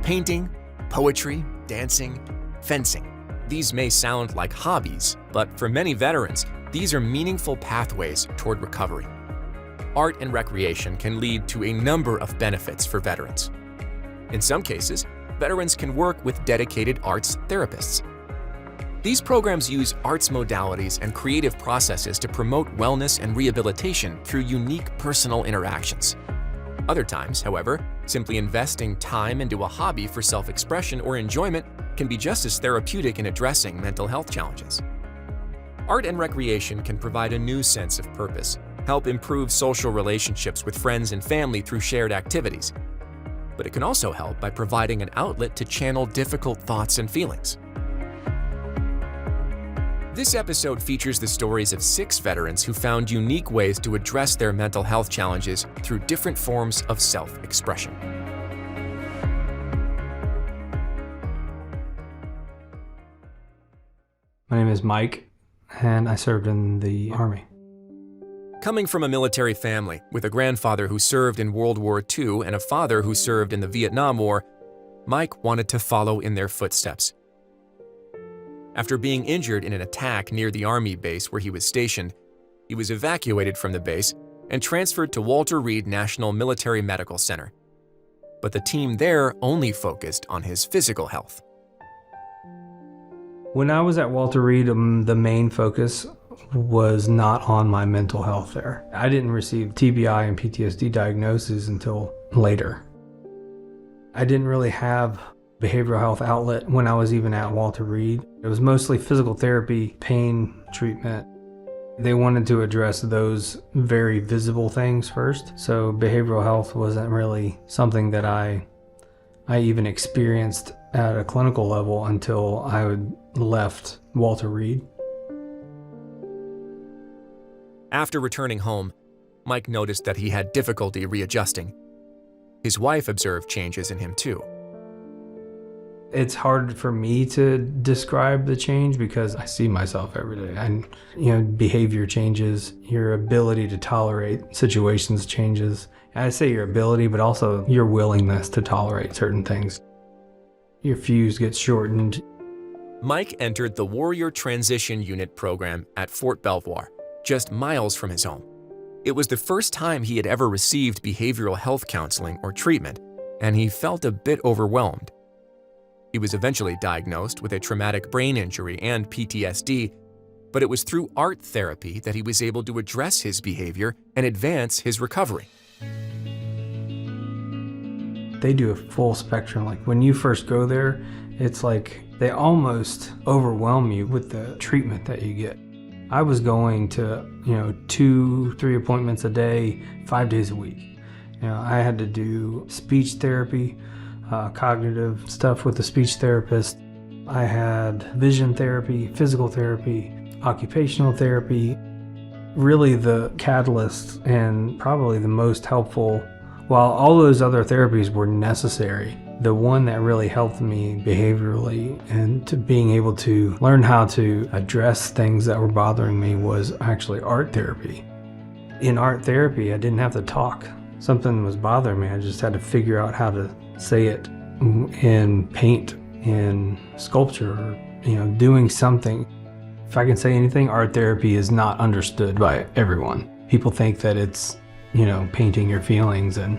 painting, poetry, dancing, fencing. These may sound like hobbies, but for many veterans, these are meaningful pathways toward recovery. Art and recreation can lead to a number of benefits for veterans. In some cases, veterans can work with dedicated arts therapists. These programs use arts modalities and creative processes to promote wellness and rehabilitation through unique personal interactions. Other times, however, simply investing time into a hobby for self-expression or enjoyment can be just as therapeutic in addressing mental health challenges. Art and recreation can provide a new sense of purpose, help improve social relationships with friends and family through shared activities. But it can also help by providing an outlet to channel difficult thoughts and feelings. This episode features the stories of 6 veterans who found unique ways to address their mental health challenges through different forms of self-expression. My name is Mike, and I served in the Army. Coming from a military family with a grandfather who served in World War II and a father who served in the Vietnam War, Mike wanted to follow in their footsteps. After being injured in an attack near the Army base where he was stationed, he was evacuated from the base and transferred to Walter Reed National Military Medical Center. But the team there only focused on his physical health. When I was at Walter Reed, the main focus was not on my mental health there. I didn't receive TBI and PTSD diagnoses until later. I didn't really have behavioral health outlet when I was even at Walter Reed. It was mostly physical therapy, pain treatment. They wanted to address those very visible things first. So behavioral health wasn't really something that I even experienced at a clinical level until I had left Walter Reed. After returning home, Mike noticed that he had difficulty readjusting. His wife observed changes in him too. It's hard for me to describe the change because I see myself every day. And, behavior changes, your ability to tolerate situations changes. I say your ability, but also your willingness to tolerate certain things. Your fuse gets shortened. Mike entered the Warrior Transition Unit program at Fort Belvoir, just miles from his home. It was the first time he had ever received behavioral health counseling or treatment, and he felt a bit overwhelmed. He was eventually diagnosed with a traumatic brain injury and PTSD, but it was through art therapy that he was able to address his behavior and advance his recovery. They do a full spectrum. Like when you first go there, it's like they almost overwhelm you with the treatment that you get. I was going to, 2-3 appointments a day, 5 days a week. I had to do speech therapy, cognitive stuff with the speech therapist. I had vision therapy, physical therapy, occupational therapy. Really the catalyst and probably the most helpful, while all those other therapies were necessary, the one that really helped me behaviorally and to being able to learn how to address things that were bothering me was actually art therapy. In art therapy, I didn't have to talk. Something was bothering me, I just had to figure out how to say it in paint, in sculpture, or, doing something. If I can say anything, art therapy is not understood by everyone. People think that it's, painting your feelings and,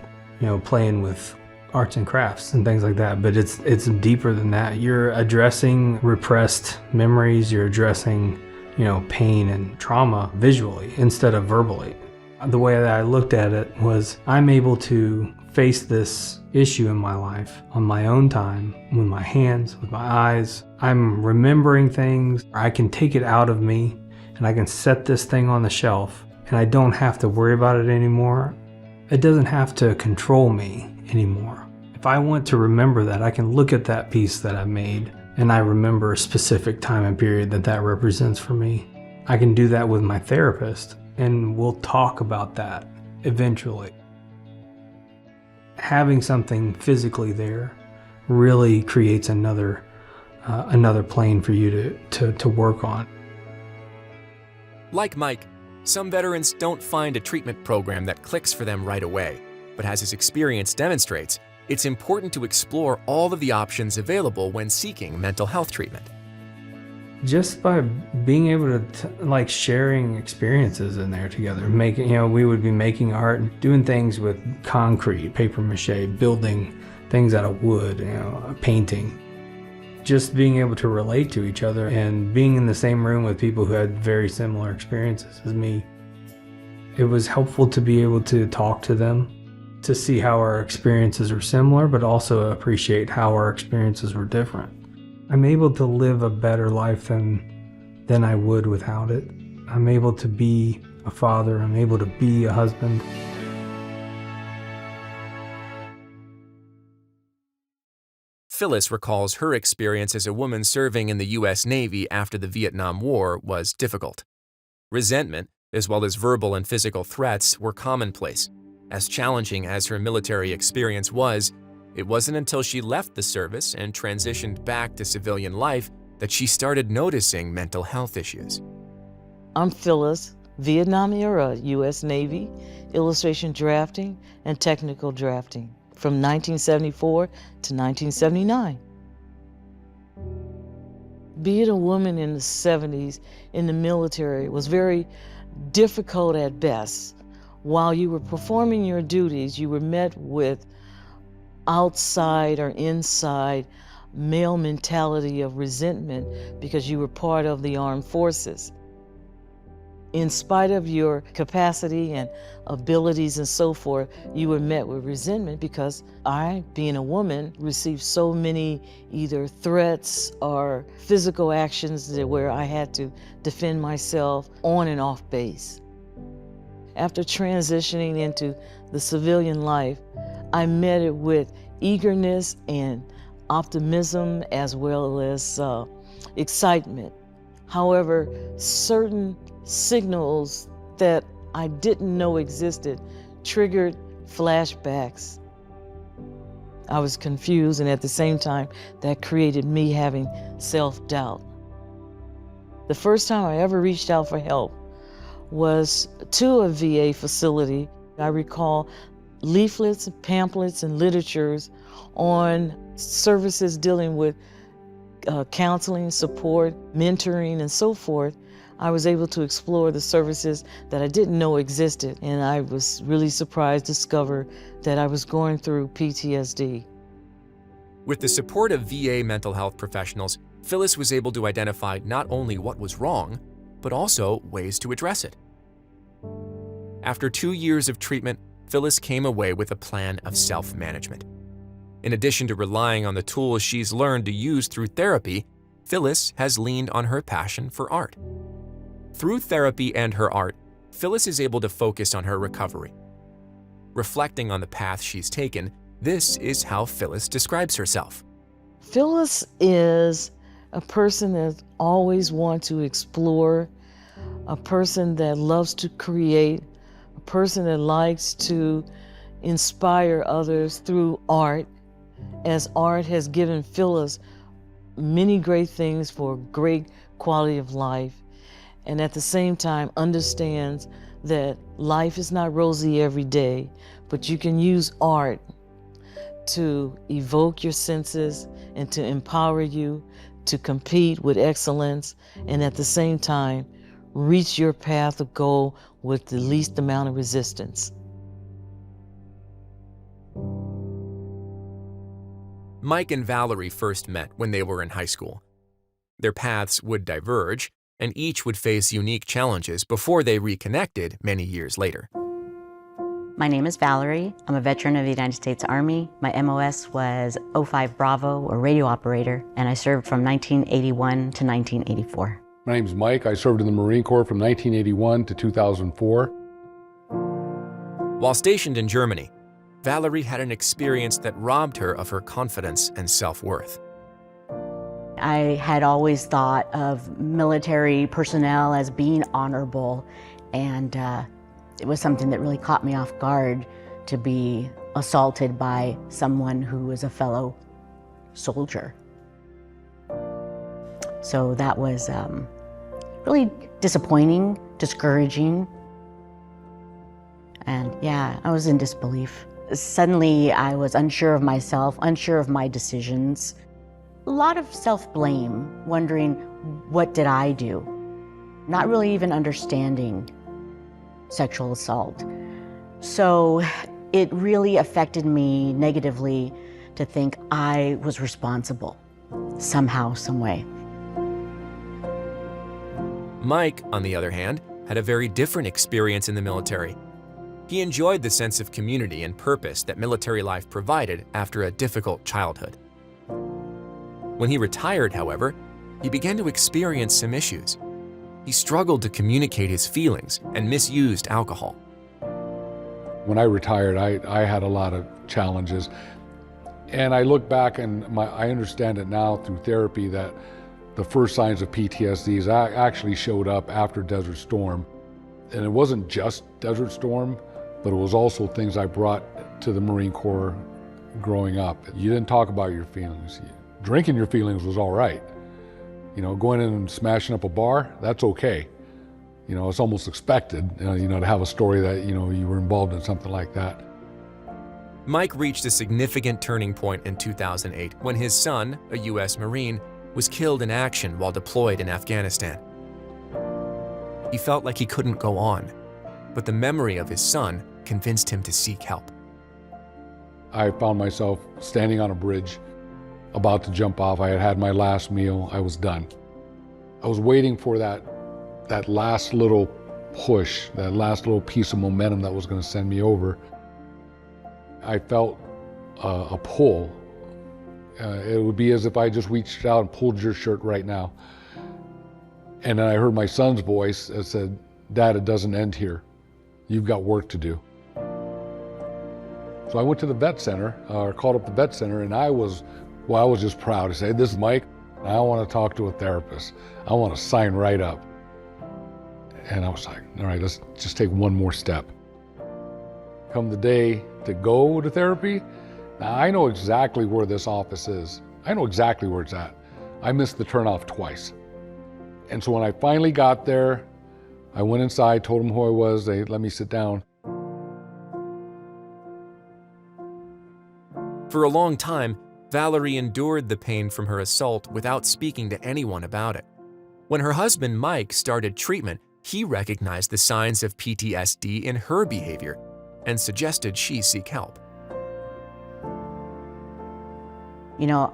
playing with arts and crafts and things like that, but it's deeper than that. You're addressing repressed memories, you're addressing, pain and trauma visually instead of verbally. The way that I looked at it was I'm able to face this issue in my life on my own time, with my hands, with my eyes. I'm remembering things. I can take it out of me and I can set this thing on the shelf and I don't have to worry about it anymore. It doesn't have to control me anymore. If I want to remember that, I can look at that piece that I made and I remember a specific time and period that represents for me. I can do that with my therapist and we'll talk about that eventually. Having something physically there really creates another plane for you to work on. Like Mike, some veterans don't find a treatment program that clicks for them right away, but as his experience demonstrates, it's important to explore all of the options available when seeking mental health treatment. Just by being able to like sharing experiences in there together, we would be making art and doing things with concrete, paper mache, building things out of wood, painting. Just being able to relate to each other and being in the same room with people who had very similar experiences as me. It was helpful to be able to talk to them, to see how our experiences are similar, but also appreciate how our experiences were different. I'm able to live a better life than I would without it. I'm able to be a father. I'm able to be a husband. Phyllis recalls her experience as a woman serving in the U.S. Navy after the Vietnam War was difficult. Resentment, as well as verbal and physical threats, were commonplace. As challenging as her military experience was, it wasn't until she left the service and transitioned back to civilian life that she started noticing mental health issues. I'm Phyllis, Vietnam era U.S. Navy, illustration drafting and technical drafting from 1974 to 1979. Being a woman in the 70s in the military was very difficult at best. While you were performing your duties, you were met with outside or inside male mentality of resentment because you were part of the armed forces. In spite of your capacity and abilities and so forth, you were met with resentment because I, being a woman, received so many either threats or physical actions where I had to defend myself on and off base. After transitioning into the civilian life, I met it with eagerness and optimism as well as excitement. However, certain signals that I didn't know existed triggered flashbacks. I was confused, and at the same time, that created me having self-doubt. The first time I ever reached out for help was to a VA facility. I recall leaflets, pamphlets, and literatures on services dealing with counseling, support, mentoring, and so forth. I was able to explore the services that I didn't know existed, and I was really surprised to discover that I was going through PTSD. With the support of VA mental health professionals, Phyllis was able to identify not only what was wrong, but also ways to address it. After 2 years of treatment, Phyllis came away with a plan of self-management. In addition to relying on the tools she's learned to use through therapy, Phyllis has leaned on her passion for art. Through therapy and her art, Phyllis is able to focus on her recovery. Reflecting on the path she's taken, this is how Phyllis describes herself. Phyllis is a person that always wants to explore, a person that loves to create, a person that likes to inspire others through art, as art has given Phyllis many great things for great quality of life, and at the same time understands that life is not rosy every day, but you can use art to evoke your senses and to empower you to compete with excellence, and at the same time reach your path of goal with the least amount of resistance. Mike and Valerie first met when they were in high school. Their paths would diverge, and each would face unique challenges before they reconnected many years later. My name is Valerie. I'm a veteran of the United States Army. My MOS was 05 Bravo, or radio operator, and I served from 1981 to 1984. My name's Mike. I served in the Marine Corps from 1981 to 2004. While stationed in Germany, Valerie had an experience that robbed her of her confidence and self-worth. I had always thought of military personnel as being honorable, and it was something that really caught me off guard to be assaulted by someone who was a fellow soldier. So that was really disappointing, discouraging, and yeah, I was in disbelief. Suddenly, I was unsure of myself, unsure of my decisions. A lot of self-blame, wondering, what did I do? Not really even understanding sexual assault. So it really affected me negatively to think I was responsible somehow, some way. Mike, on the other hand, had a very different experience in the military. He enjoyed the sense of community and purpose that military life provided after a difficult childhood. When he retired, however, he began to experience some issues. He struggled to communicate his feelings and misused alcohol. When I retired, I had a lot of challenges. And I look back and I understand it now through therapy that the first signs of PTSDs actually showed up after Desert Storm. And it wasn't just Desert Storm, but it was also things I brought to the Marine Corps growing up. You didn't talk about your feelings. Drinking your feelings was all right. You know, going in and smashing up a bar, that's okay. You know, it's almost expected, to have a story that, you were involved in something like that. Mike reached a significant turning point in 2008 when his son, a U.S. Marine, was killed in action while deployed in Afghanistan. He felt like he couldn't go on, but the memory of his son convinced him to seek help. I found myself standing on a bridge, about to jump off. I had had my last meal. I was done. I was waiting for that last little push, that last little piece of momentum that was going to send me over. I felt a pull. It would be as if I just reached out and pulled your shirt right now. And then I heard my son's voice that said, "Dad, it doesn't end here. You've got work to do." So I went to the vet center, called up the vet center, and I was just proud to say, "This is Mike, and I want to talk to a therapist. I want to sign right up." And I was like, all right, let's just take one more step. Come the day to go to therapy, now I know exactly where this office is. I know exactly where it's at. I missed the turnoff twice. And so when I finally got there, I went inside, told them who I was, they let me sit down. For a long time, Valerie endured the pain from her assault without speaking to anyone about it. When her husband Mike started treatment, he recognized the signs of PTSD in her behavior and suggested she seek help.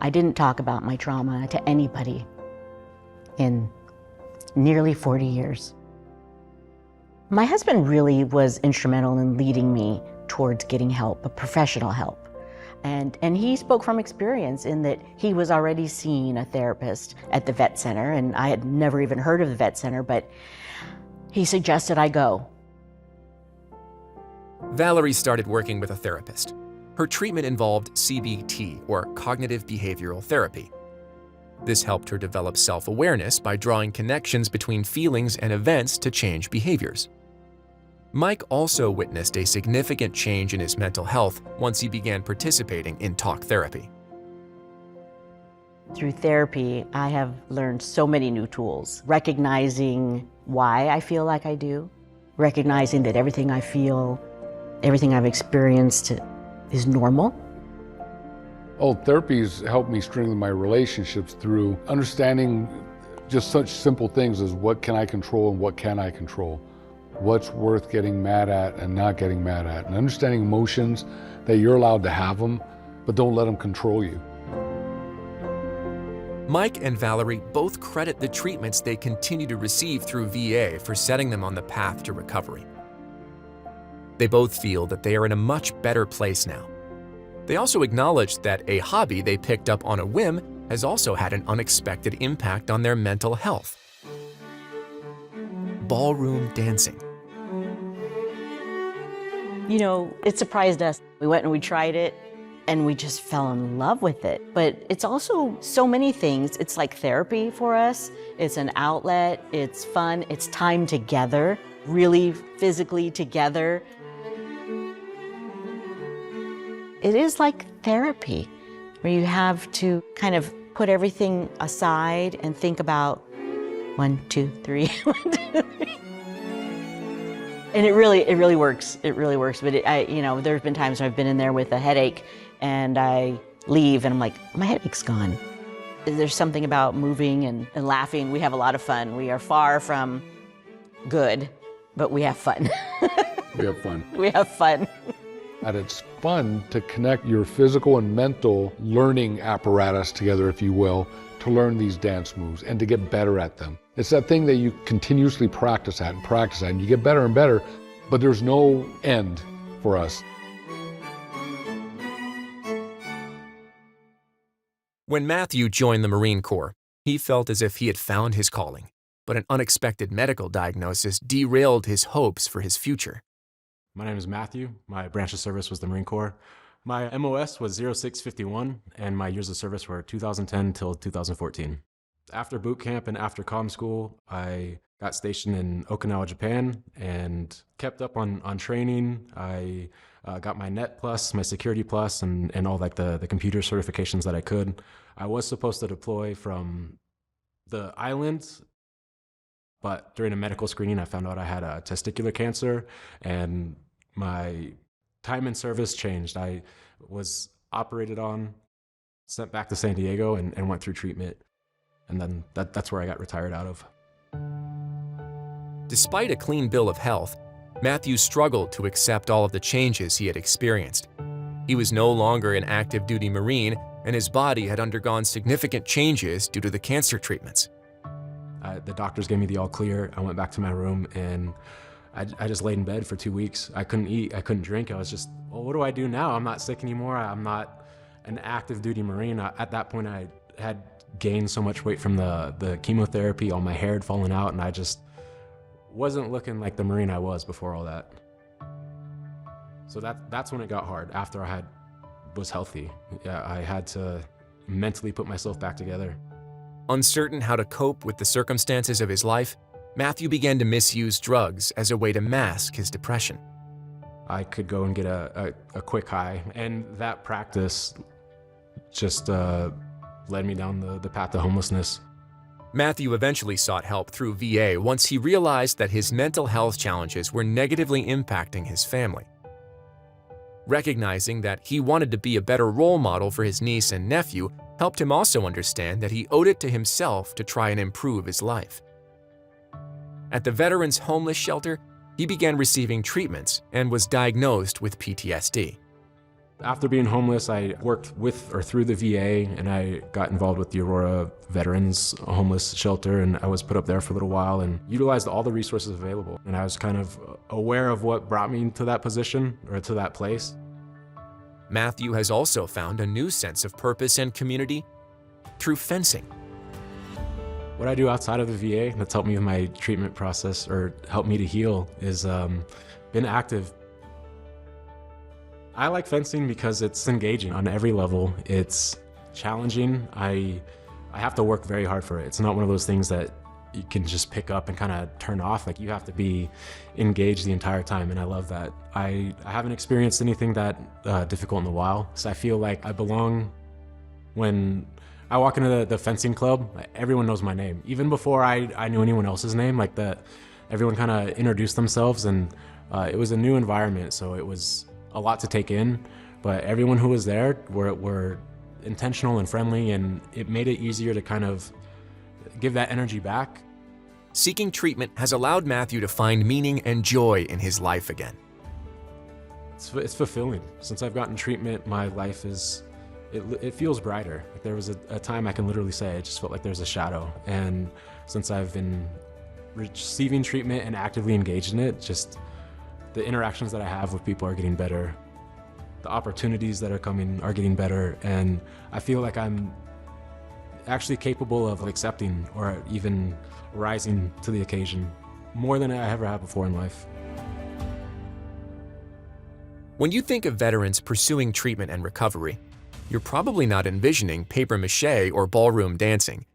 I didn't talk about my trauma to anybody in nearly 40 years. My husband really was instrumental in leading me towards getting help, professional help. And he spoke from experience in that he was already seeing a therapist at the vet center, and I had never even heard of the vet center, but he suggested I go. Valerie started working with a therapist. Her treatment involved CBT, or cognitive behavioral therapy. This helped her develop self-awareness by drawing connections between feelings and events to change behaviors. Mike also witnessed a significant change in his mental health once he began participating in talk therapy. Through therapy, I have learned so many new tools, recognizing why I feel like I do, recognizing that everything I feel, everything I've experienced is normal. Therapy's helped me strengthen my relationships through understanding just such simple things as what can I control and what can I control. What's worth getting mad at and not getting mad at, and understanding emotions, that you're allowed to have them, but don't let them control you. Mike and Valerie both credit the treatments they continue to receive through VA for setting them on the path to recovery. They both feel that they are in a much better place now. They also acknowledge that a hobby they picked up on a whim has also had an unexpected impact on their mental health. Ballroom dancing. It surprised us. We went and we tried it, and we just fell in love with it. But it's also so many things. It's like therapy for us. It's an outlet. It's fun. It's time together, really physically together. It is like therapy, where you have to kind of put everything aside and think about 1, 2, 3, 1, 2, 3. And it really works. It really works. But there's been times when I've been in there with a headache and I leave and I'm like, my headache's gone. There's something about moving and laughing. We have a lot of fun. We are far from good, but we have fun. We have fun. We have fun. And it's fun to connect your physical and mental learning apparatus together, if you will, to learn these dance moves and to get better at them. It's that thing that you continuously practice at, and you get better and better, but there's no end for us. When Matthew joined the Marine Corps, he felt as if he had found his calling, but an unexpected medical diagnosis derailed his hopes for his future. My name is Matthew. My branch of service was the Marine Corps. My MOS was 0651, and my years of service were 2010 till 2014. After boot camp and after comm school, I got stationed in Okinawa, Japan, and kept up on training. I got my Net Plus, my Security Plus, and all like the computer certifications that I could. I was supposed to deploy from the island, but during a medical screening, I found out I had a testicular cancer, and my time in service changed. I was operated on, sent back to San Diego, and went through treatment. And then that's where I got retired out of. Despite a clean bill of health, Matthew struggled to accept all of the changes he had experienced. He was no longer an active duty Marine, and his body had undergone significant changes due to the cancer treatments. The doctors gave me the all clear. I went back to my room and I just laid in bed for 2 weeks. I couldn't eat, I couldn't drink. I was just, well, what do I do now? I'm not sick anymore. I'm not an active duty Marine. At that point, I had gained so much weight from the chemotherapy. All my hair had fallen out, and I just wasn't looking like the Marine I was before all that. So that's when it got hard, after I was healthy. Yeah, I had to mentally put myself back together. Uncertain how to cope with the circumstances of his life, Matthew began to misuse drugs as a way to mask his depression. I could go and get a quick high, and that practice just led me down the path to homelessness. Matthew eventually sought help through VA once he realized that his mental health challenges were negatively impacting his family. Recognizing that he wanted to be a better role model for his niece and nephew helped him also understand that he owed it to himself to try and improve his life. At the Veterans Homeless Shelter, he began receiving treatments and was diagnosed with PTSD. After being homeless, I worked with or through the VA, and I got involved with the Aurora Veterans Homeless Shelter, and I was put up there for a little while and utilized all the resources available. And I was kind of aware of what brought me to that position or to that place. Matthew has also found a new sense of purpose and community through fencing. What I do outside of the VA that's helped me with my treatment process or helped me to heal is been active. I like fencing because it's engaging on every level. It's challenging. I have to work very hard for it. It's not one of those things that you can just pick up and kind of turn off. Like, you have to be engaged the entire time, and I love that. I haven't experienced anything that difficult in a while, so I feel like I belong. When I walk into the fencing club, everyone knows my name. Even before I knew anyone else's name, like that, everyone kind of introduced themselves, and it was a new environment, so it was a lot to take in, but everyone who was there were intentional and friendly, and it made it easier to kind of give that energy back. Seeking treatment has allowed Matthew to find meaning and joy in his life again. It's fulfilling. Since I've gotten treatment, my life it feels brighter. Like, there was a time I can literally say it just felt like there's a shadow, and since I've been receiving treatment and actively engaged in it, just the interactions that I have with people are getting better. The opportunities that are coming are getting better, and I feel like I'm actually capable of accepting or even rising to the occasion more than I ever have before in life. When you think of veterans pursuing treatment and recovery, you're probably not envisioning papier-mâché or ballroom dancing.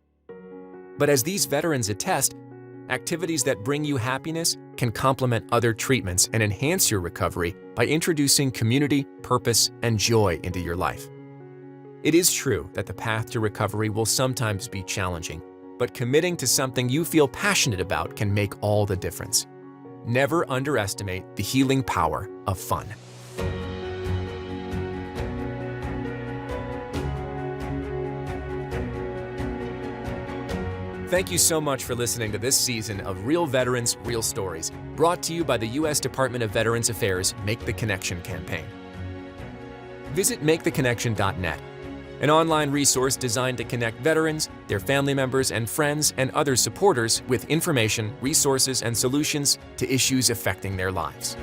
But as these veterans attest, activities that bring you happiness can complement other treatments and enhance your recovery by introducing community, purpose, and joy into your life. It is true that the path to recovery will sometimes be challenging, but committing to something you feel passionate about can make all the difference. Never underestimate the healing power of fun. Thank you so much for listening to this season of Real Veterans, Real Stories, brought to you by the U.S. Department of Veterans Affairs' Make the Connection campaign. Visit MakeTheConnection.net, an online resource designed to connect veterans, their family members and friends, and other supporters with information, resources, and solutions to issues affecting their lives.